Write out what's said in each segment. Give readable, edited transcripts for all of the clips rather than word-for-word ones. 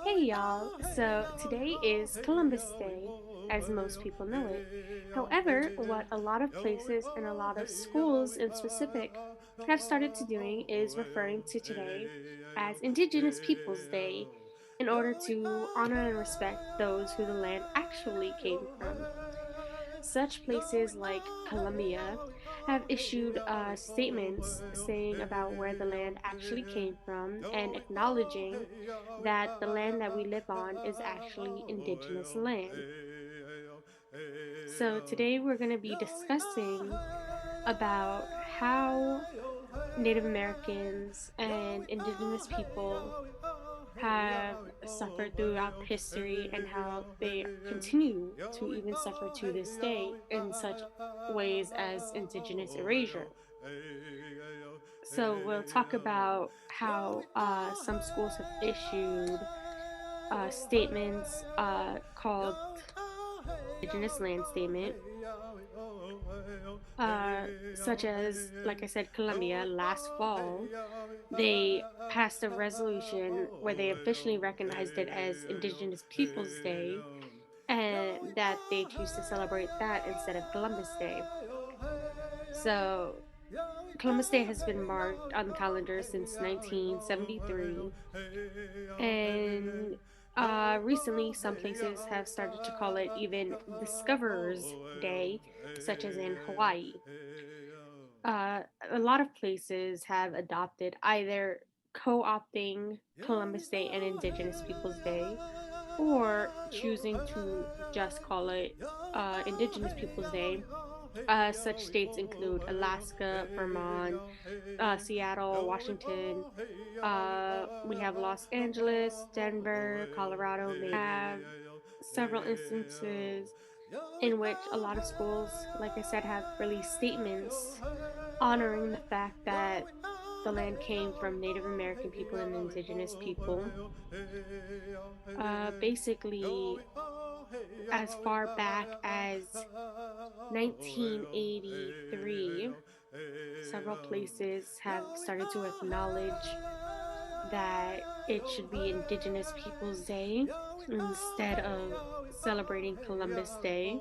Hey y'all! So today is Columbus Day, as most people know it. However, what a lot of places and a lot of schools in specific have started to doing is referring to today as Indigenous Peoples Day in order to honor and respect those who the land actually came from. Such places like Colombia have issued statements saying about where the land actually came from and acknowledging that the land that we live on is actually indigenous land. So today we're going to be discussing about how Native Americans and indigenous people have suffered throughout history and how they continue to even suffer to this day in such ways as indigenous erasure. So we'll talk about how some schools have issued statements called Indigenous Land Statement, such as, like I said, Colombia last fall. They passed a resolution where they officially recognized it as Indigenous Peoples Day and that they choose to celebrate that instead of Columbus Day. So, Columbus Day has been marked on the calendar since 1973, and recently some places have started to call it even Discoverers Day, such as in Hawaii. Uh, a lot of places have adopted either co opting Columbus Day and Indigenous Peoples Day or choosing to just call it Indigenous Peoples Day. Such states include Alaska, Vermont, Seattle, Washington. We have Los Angeles, Denver, Colorado. They have several instances in which a lot of schools, like I said, have released statements honoring the fact that the land came from Native American people and indigenous people. Basically, as far back as 1983, several places have started to acknowledge that it should be Indigenous Peoples Day instead of celebrating Columbus Day.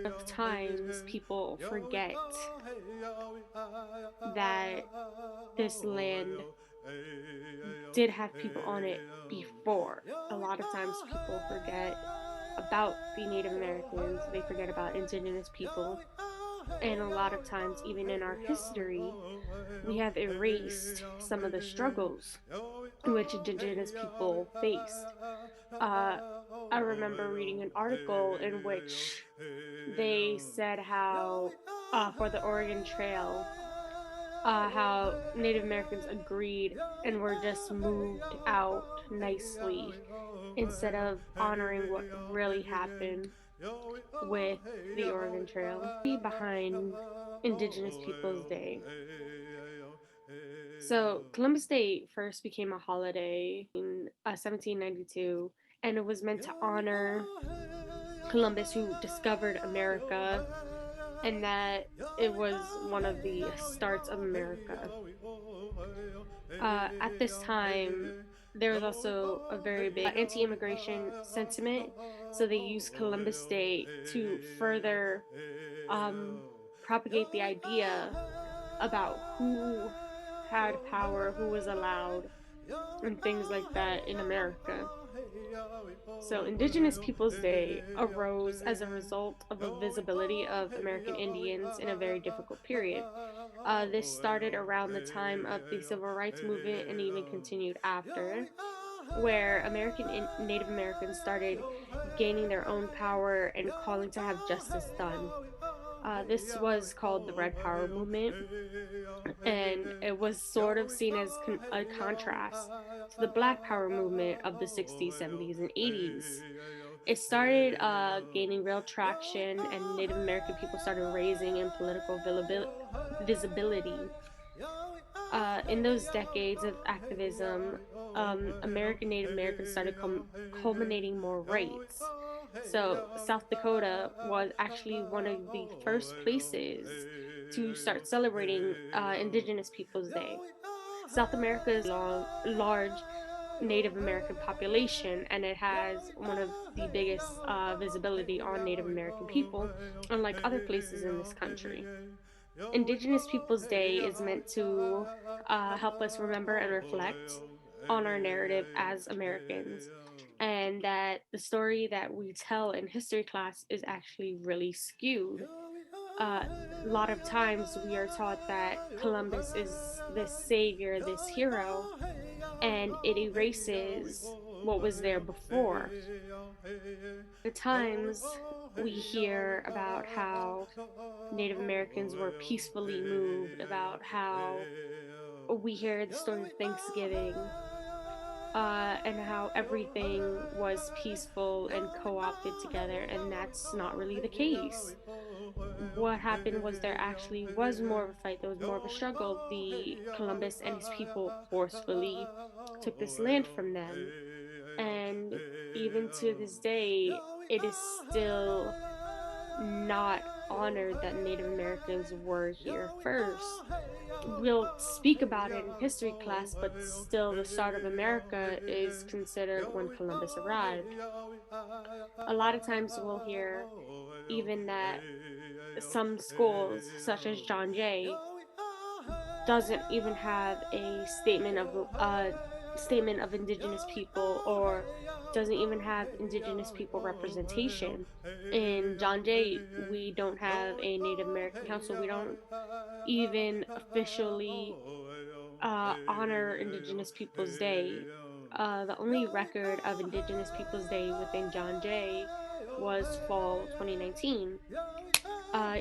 Of times people forget that this land did have people on it before. A lot of times people forget about the Native Americans, they forget about indigenous people, and a lot of times, even in our history, we have erased some of the struggles in which indigenous people faced. Uh, I remember reading an article in which they said how, for the Oregon Trail, how Native Americans agreed and were just moved out nicely instead of honoring what really happened with the Oregon Trail behind Indigenous Peoples Day. So, Columbus Day first became a holiday in 1792, and it was meant to honor Columbus, who discovered America, and that it was one of the starts of America. At this time, there was also a very big anti immigration sentiment, so they used Columbus Day to further propagate the idea about who had power, who was allowed, and things like that in America. So, Indigenous Peoples Day arose as a result of the visibility of American Indians in a very difficult period. This started around the time of the Civil Rights Movement and even continued after, where Native Americans started gaining their own power and calling to have justice done. This was called the Red Power Movement, and it was sort of seen as a contrast to the Black Power movement of the 60s, 70s, and 80s. It started gaining real traction, and Native American people started raising in political visibility. In those decades of activism, American Native Americans started culminating more rights. So, South Dakota was actually one of the first places to start celebrating Indigenous Peoples Day. South America is large, Native American population, and it has one of the biggest visibility on Native American people, unlike other places in this country. Indigenous Peoples Day is meant to help us remember and reflect on our narrative as Americans, and that the story that we tell in history class is actually really skewed. A lot of times we are taught that Columbus is this savior, this hero, and it erases what was there before. At times we hear about how Native Americans were peacefully moved, about how we hear the story of Thanksgiving, and how everything was peaceful and co opted together, and that's not really the case. What happened was there actually was more of a fight, there was more of a struggle. The Columbus and his people forcefully took this land from them, and even to this day, it is still not honored that Native Americans were here first. We'll speak about it in history class, but still, the start of America is considered when Columbus arrived. A lot of times, we'll hear even that some schools, such as John Jay, doesn't even have a statement of Indigenous people, or doesn't even have Indigenous people representation. In John Jay, we don't have a Native American council. We don't even officially honor Indigenous Peoples Day. The only record of Indigenous Peoples Day within John Jay was fall 2019.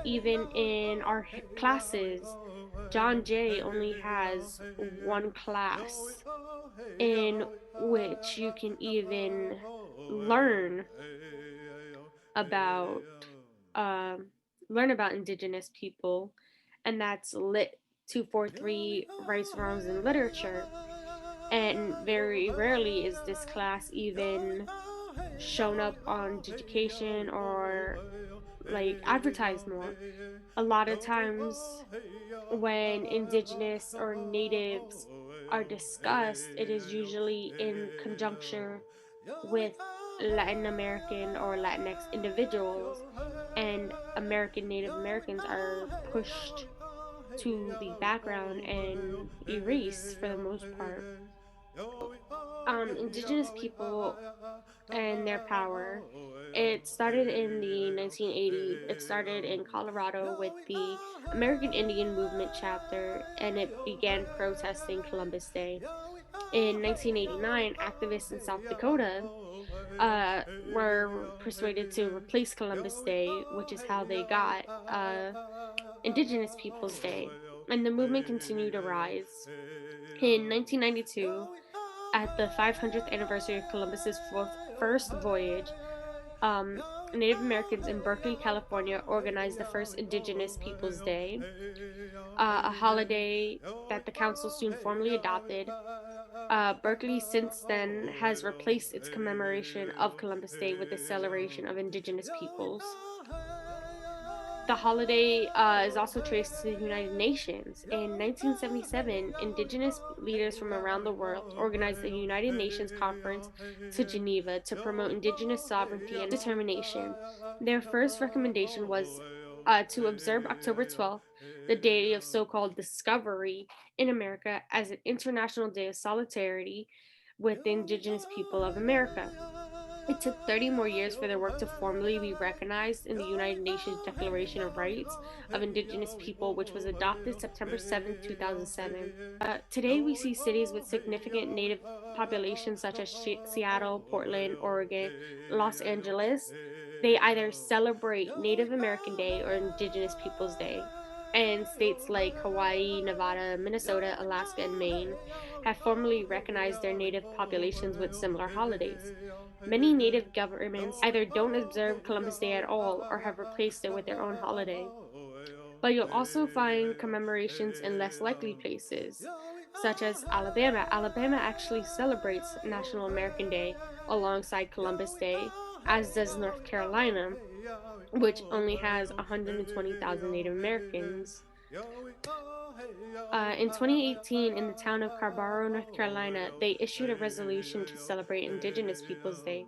Even in our classes, John Jay only has one class in which you can even learn about um, learn about Indigenous people, and that's Lit 243 Rights, Wrongs, and Literature. And very rarely is this class even shown up on education or like advertised more. A lot of times when Indigenous or natives are discussed, it is usually in conjuncture with Latin American or Latinx individuals, and American Native Americans are pushed to the background and erased for the most part. Indigenous people and their power. It started in the 1980s. It started in Colorado with the American Indian Movement chapter, and it began protesting Columbus Day. In 1989, activists in South Dakota were persuaded to replace Columbus Day, which is how they got Indigenous Peoples Day. And the movement continued to rise. In 1992, at the 500th anniversary of Columbus's first voyage, um, Native Americans in Berkeley, California, organized the first Indigenous Peoples Day, a holiday that the council soon formally adopted. Berkeley since then has replaced its commemoration of Columbus Day with a celebration of Indigenous peoples. The holiday is also traced to the United Nations. In 1977, Indigenous leaders from around the world organized the United Nations Conference to Geneva to promote Indigenous sovereignty and determination. Their first recommendation was to observe October 12th, the day of so called discovery in America, as an international day of solidarity with the Indigenous people of America. It took 30 more years for their work to formally be recognized in the United Nations Declaration of Rights of Indigenous People, which was adopted September 7, 2007. Today, we see cities with significant Native populations such as Seattle, Portland, Oregon, Los Angeles. They either celebrate Native American Day or Indigenous Peoples Day. And states like Hawaii, Nevada, Minnesota, Alaska, and Maine have formally recognized their native populations with similar holidays. Many native governments either don't observe Columbus Day at all or have replaced it with their own holiday. But you'll also find commemorations in less likely places, such as Alabama. Alabama actually celebrates National American Day alongside Columbus Day, as does North Carolina, which only has 120,000 Native Americans. In 2018, in the town of Carbaro, North Carolina, they issued a resolution to celebrate Indigenous Peoples Day.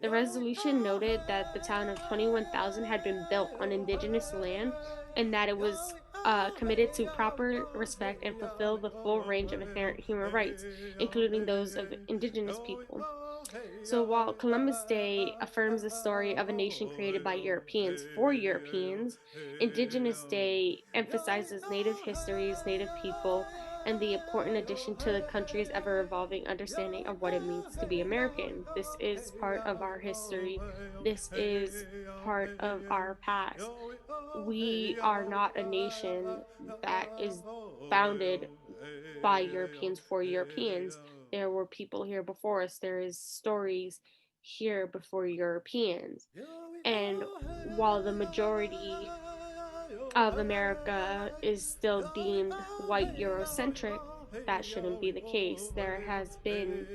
The resolution noted that the town of 21,000 had been built on Indigenous land and that it was committed to proper respect and fulfill the full range of inherent human rights, including those of Indigenous people. So while Columbus Day affirms the story of a nation created by Europeans for Europeans, Indigenous Day emphasizes Native histories, Native people, and the important addition to the country's ever evolving understanding of what it means to be American. This is part of our history. This is part of our past. We are not a nation that is founded by Europeans for Europeans. There were people here before us. There is stories here before Europeans. And while the majority of America is still deemed white Eurocentric, that shouldn't be the case. There has been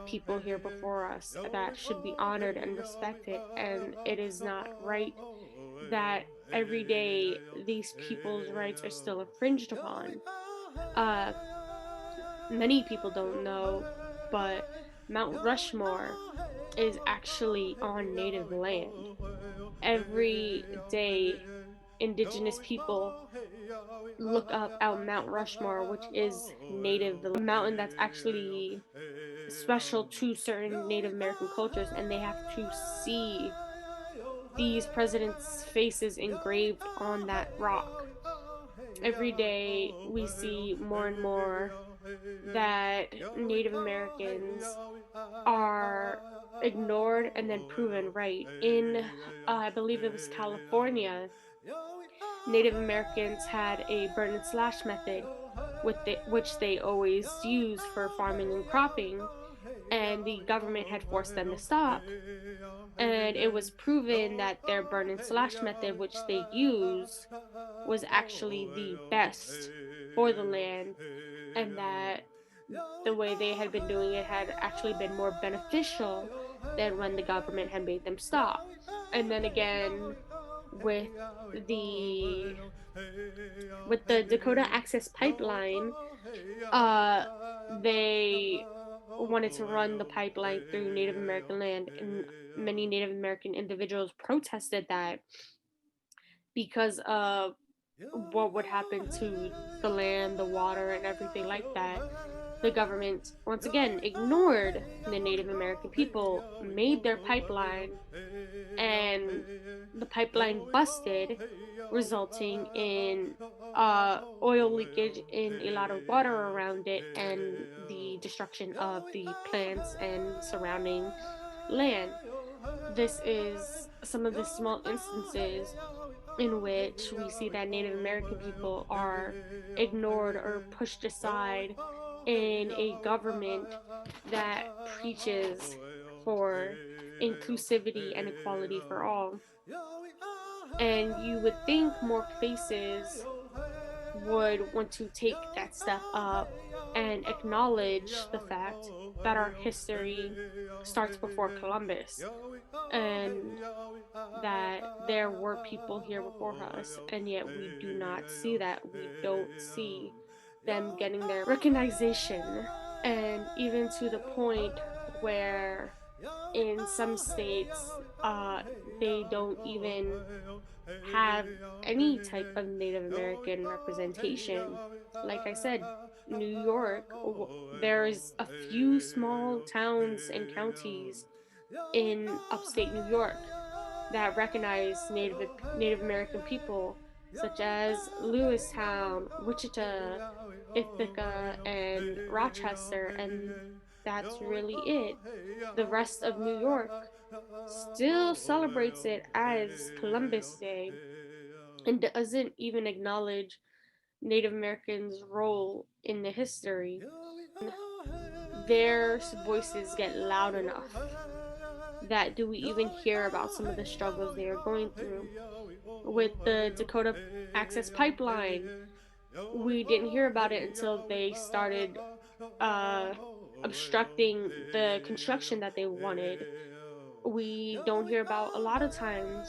people here before us that should be honored and respected, and it is not right that every day these people's rights are still infringed upon. Uh, Many people don't know, but Mount Rushmore is actually on native land. Every day, indigenous people look up out Mount Rushmore, which is native, the mountain that's actually special to certain Native American cultures, and they have to see these presidents' faces engraved on that rock. Every day, we see more and more that Native Americans are ignored and then proven right. In, I believe it was California, Native Americans had a burn and slash method which they always use for farming and cropping, and the government had forced them to stop. And it was proven that their burn and slash method, which they used, was actually the best for the land, and that the way they had been doing it had actually been more beneficial than when the government had made them stop. And then again, with the the Dakota Access Pipeline, uh, they wanted to run the pipeline through Native American land, and many Native American individuals protested that because of what would happen to the land, the water, and everything like that. The government once again ignored the Native American people, made their pipeline, and the pipeline busted, resulting in oil leakage in a lot of water around it and the destruction of the plants and surrounding land. This is some of the small instances in which we see that Native American people are ignored or pushed aside in a government that preaches for inclusivity and equality for all. And you would think more places would want to take that step up and acknowledge the fact that our history starts before Columbus and that there were people here before us, and yet we do not see that. We don't see them getting their recognition, and even to the point where in some states they don't even have any type of Native American representation. Like I said, New York, there's a few small towns and counties in upstate New York that recognize Native American people, such as Lewistown, Wichita, Ithaca, and Rochester, and that's really it. The rest of New York still celebrates it as Columbus Day and doesn't even acknowledge Native Americans' role in the history. Their voices get loud enough that do we even hear about some of the struggles they are going through. With the Dakota Access Pipeline, we didn't hear about it until they started uh, obstructing the construction that they wanted. We don't hear about a lot of times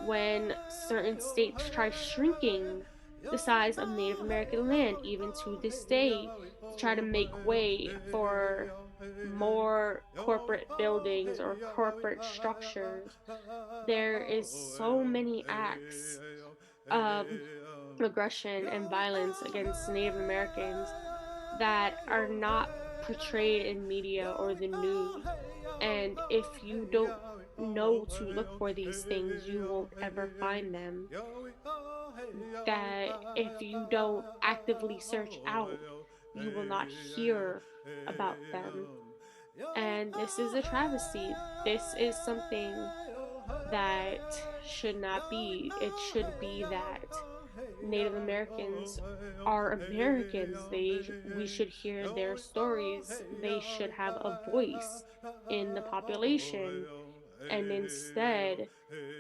when certain states try shrinking the size of Native American land, even to this day, to try to make way for more corporate buildings or corporate structures. There is so many acts of aggression and violence against Native Americans that are not portrayed in media or the news. And if you don't know to look for these things, you won't ever find them. That if you don't actively search out, you will not hear about them. And this is a travesty. This is something that should not be. It should be that Native Americans are Americans. We should hear their stories. They should have a voice in the population. And instead,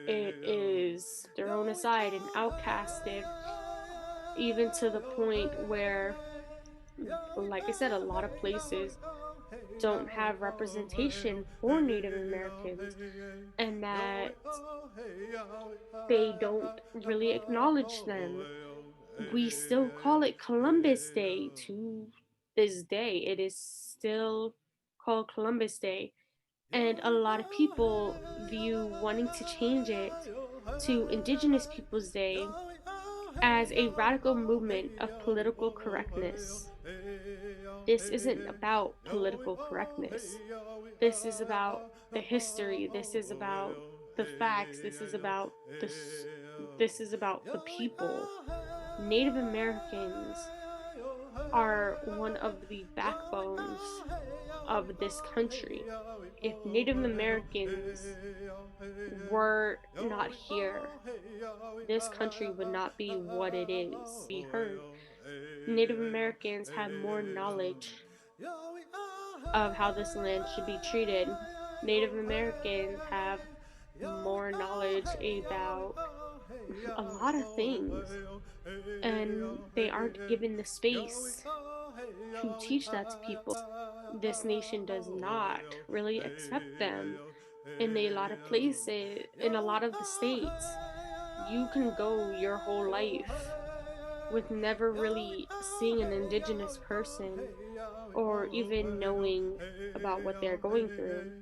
it is thrown aside and outcasted, even to the point where, like I said, a lot of places don't have representation for Native Americans, and that they don't really acknowledge them. We still call it Columbus Day to this day. It is still called Columbus Day. And a lot of people view wanting to change it to Indigenous Peoples Day as a radical movement of political correctness. This isn't about political correctness. This is about the history. This is about the facts. This is about the people. Native Americans are one of the backbones of this country. If Native Americans were not here, this country would not be what it is. Be heard. Native Americans have more knowledge of how this land should be treated. Native Americans have more knowledge about a lot of things, and they aren't given the space to teach that to people. This nation does not really accept them in a lot of places, in a lot of the states. You can go your whole life with never really seeing an indigenous person or even knowing about what they're going through.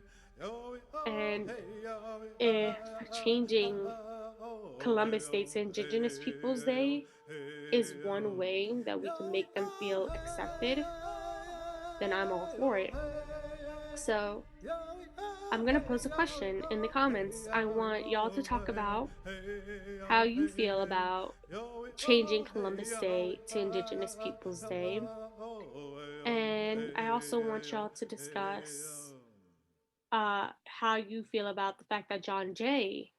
And if changing Columbus Day to Indigenous Peoples Day is one way that we can make them feel accepted, then I'm all for it. So I'm going to pose a question in the comments. I want y'all to talk about how you feel about changing Columbus Day to Indigenous Peoples Day. And I also want y'all to discuss how you feel about the fact that John Jay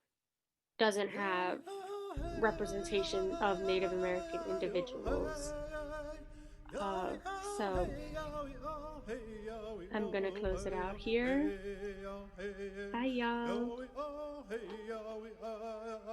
doesn't have representation of Native American individuals. So I'm gonna close it out here. Bye, y'all.